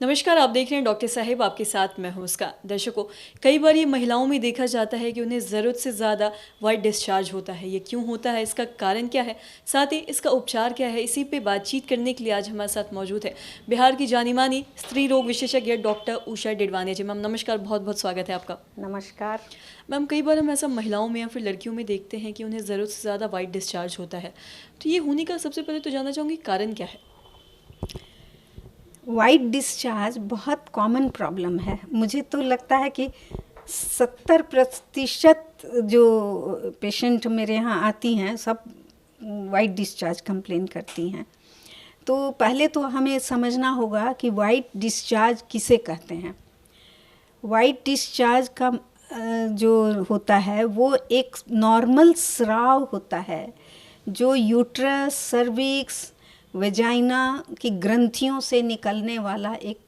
नमस्कार, आप देख रहे हैं डॉक्टर साहिब, आपके साथ मैं हूं उसका। दर्शकों, कई बार ये महिलाओं में देखा जाता है कि उन्हें ज़रूरत से ज़्यादा वाइट डिस्चार्ज होता है। ये क्यों होता है, इसका कारण क्या है, साथ ही इसका उपचार क्या है, इसी पे बातचीत करने के लिए आज हमारे साथ मौजूद है बिहार की जानी मानी स्त्री रोग विशेषज्ञ डॉक्टर उषा डिडवानिया जी। मैम नमस्कार, बहुत बहुत स्वागत है आपका। नमस्कार। मैम, कई बार हम ऐसा महिलाओं में या फिर लड़कियों में देखते हैं कि उन्हें ज़रूरत से ज़्यादा वाइट डिस्चार्ज होता है, तो ये होने का सबसे पहले तो जानना चाहूँगी कारण क्या है। वाइट डिस्चार्ज बहुत कॉमन प्रॉब्लम है। मुझे तो लगता है कि 70% जो पेशेंट मेरे यहाँ आती हैं सब वाइट डिस्चार्ज कंप्लेन करती हैं। तो पहले तो हमें समझना होगा कि वाइट डिस्चार्ज किसे कहते हैं। वाइट डिस्चार्ज का जो होता है वो एक नॉर्मल स्राव होता है जो यूट्रस, सर्विक्स, वेजाइना की ग्रंथियों से निकलने वाला एक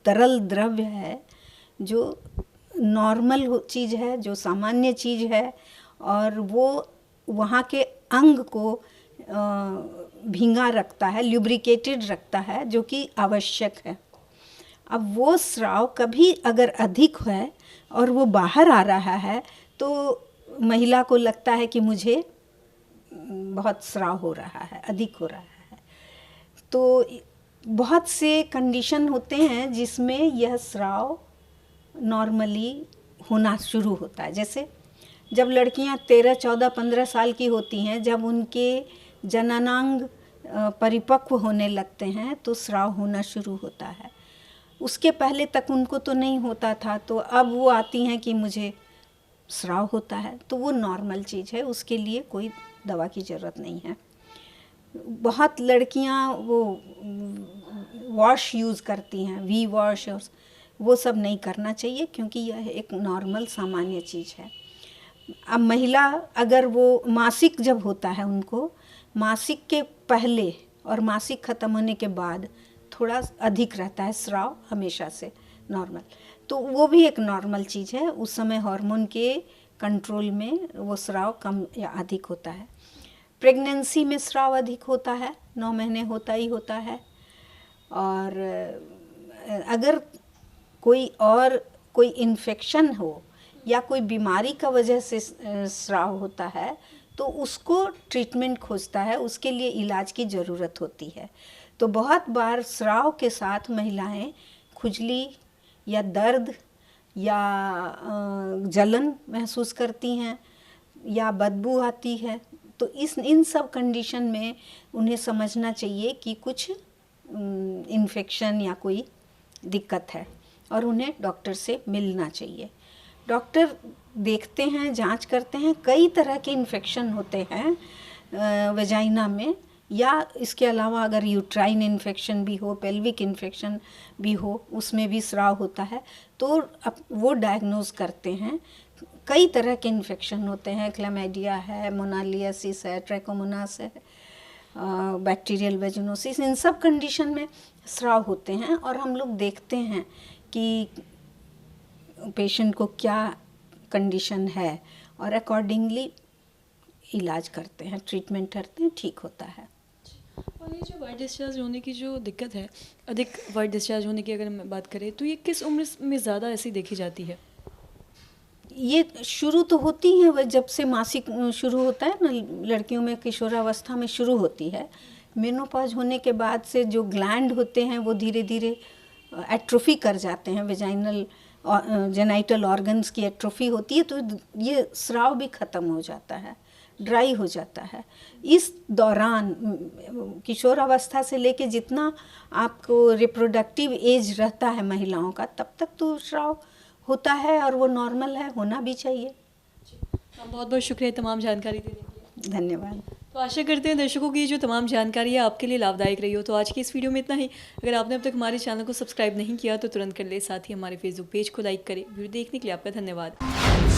तरल द्रव्य है जो नॉर्मल चीज़ है, जो सामान्य चीज़ है, और वो वहाँ के अंग को भींगा रखता है, ल्यूब्रिकेटेड रखता है, जो कि आवश्यक है। अब वो स्राव कभी अगर अधिक है और वो बाहर आ रहा है तो महिला को लगता है कि मुझे बहुत स्राव हो रहा है, अधिक हो रहा है। तो बहुत से कंडीशन होते हैं जिसमें यह स्राव नॉर्मली होना शुरू होता है। जैसे जब लड़कियां 13, 14, 15 साल की होती हैं, जब उनके जननांग परिपक्व होने लगते हैं तो स्राव होना शुरू होता है। उसके पहले तक उनको तो नहीं होता था, तो अब वो आती हैं कि मुझे स्राव होता है, तो वो नॉर्मल चीज़ है, उसके लिए कोई दवा की ज़रूरत नहीं है। बहुत लड़कियां वो वॉश यूज़ करती हैं, वी वॉश, और वो सब नहीं करना चाहिए क्योंकि यह एक नॉर्मल सामान्य चीज़ है। अब महिला अगर वो मासिक जब होता है, उनको मासिक के पहले और मासिक ख़त्म होने के बाद थोड़ा अधिक रहता है स्राव, हमेशा से नॉर्मल, तो वो भी एक नॉर्मल चीज़ है। उस समय हार्मोन के कंट्रोल में वो स्राव कम या अधिक होता है। प्रेगनेंसी में स्राव अधिक होता है, 9 महीने होता ही होता है। और अगर कोई इन्फेक्शन हो या कोई बीमारी का वजह से स्राव होता है तो उसको ट्रीटमेंट खोजता है, उसके लिए इलाज की ज़रूरत होती है। तो बहुत बार स्राव के साथ महिलाएं खुजली या दर्द या जलन महसूस करती हैं या बदबू आती है। तो इन सब कंडीशन में उन्हें समझना चाहिए कि कुछ इन्फेक्शन या कोई दिक्कत है और उन्हें डॉक्टर से मिलना चाहिए। डॉक्टर देखते हैं, जांच करते हैं, कई तरह के इन्फेक्शन होते हैं वेजाइना में, या इसके अलावा अगर यूट्राइन इन्फेक्शन भी हो, पेल्विक इन्फेक्शन भी हो, उसमें भी स्राव होता है, तो वो डायग्नोज करते हैं। कई तरह के इन्फेक्शन होते हैं, क्लैमिडिया है, मोनालियासिस है, ट्रैकोमोनास है, बैक्टीरियल वेजिनोसिस, इन सब कंडीशन में स्राव होते हैं और हम लोग देखते हैं कि पेशेंट को क्या कंडीशन है और अकॉर्डिंगली इलाज करते हैं, ट्रीटमेंट करते हैं, ठीक होता है। और ये जो वाइट डिस्चार्ज होने की जो दिक्कत है, अधिक वाइट डिस्चार्ज होने की अगर हम बात करें तो ये किस उम्र में ज़्यादा ऐसी देखी जाती है। ये शुरू तो होती है वह जब से मासिक शुरू होता है ना, लड़कियों में किशोरावस्था में शुरू होती है। मेनोपॉज होने के बाद से जो ग्लैंड होते हैं वो धीरे धीरे एट्रोफी कर जाते हैं, वेजाइनल जेनाइटल ऑर्गन्स की एट्रोफी होती है, तो ये स्राव भी ख़त्म हो जाता है, ड्राई हो जाता है। इस दौरान किशोरावस्था से लेके जितना आपको रिप्रोडक्टिव एज रहता है महिलाओं का, तब तक तो स्राव होता है और वो नॉर्मल है, होना भी चाहिए। बहुत बहुत शुक्रिया तमाम जानकारी देने के लिए। धन्यवाद। तो आशा करते हैं दर्शकों की जो तमाम जानकारी है आपके लिए लाभदायक रही हो। तो आज की इस वीडियो में इतना ही। अगर आपने अब तक हमारे चैनल को सब्सक्राइब नहीं किया तो तुरंत कर ले, साथ ही हमारे फेसबुक पेज को लाइक करें। वीडियो देखने के लिए आपका धन्यवाद।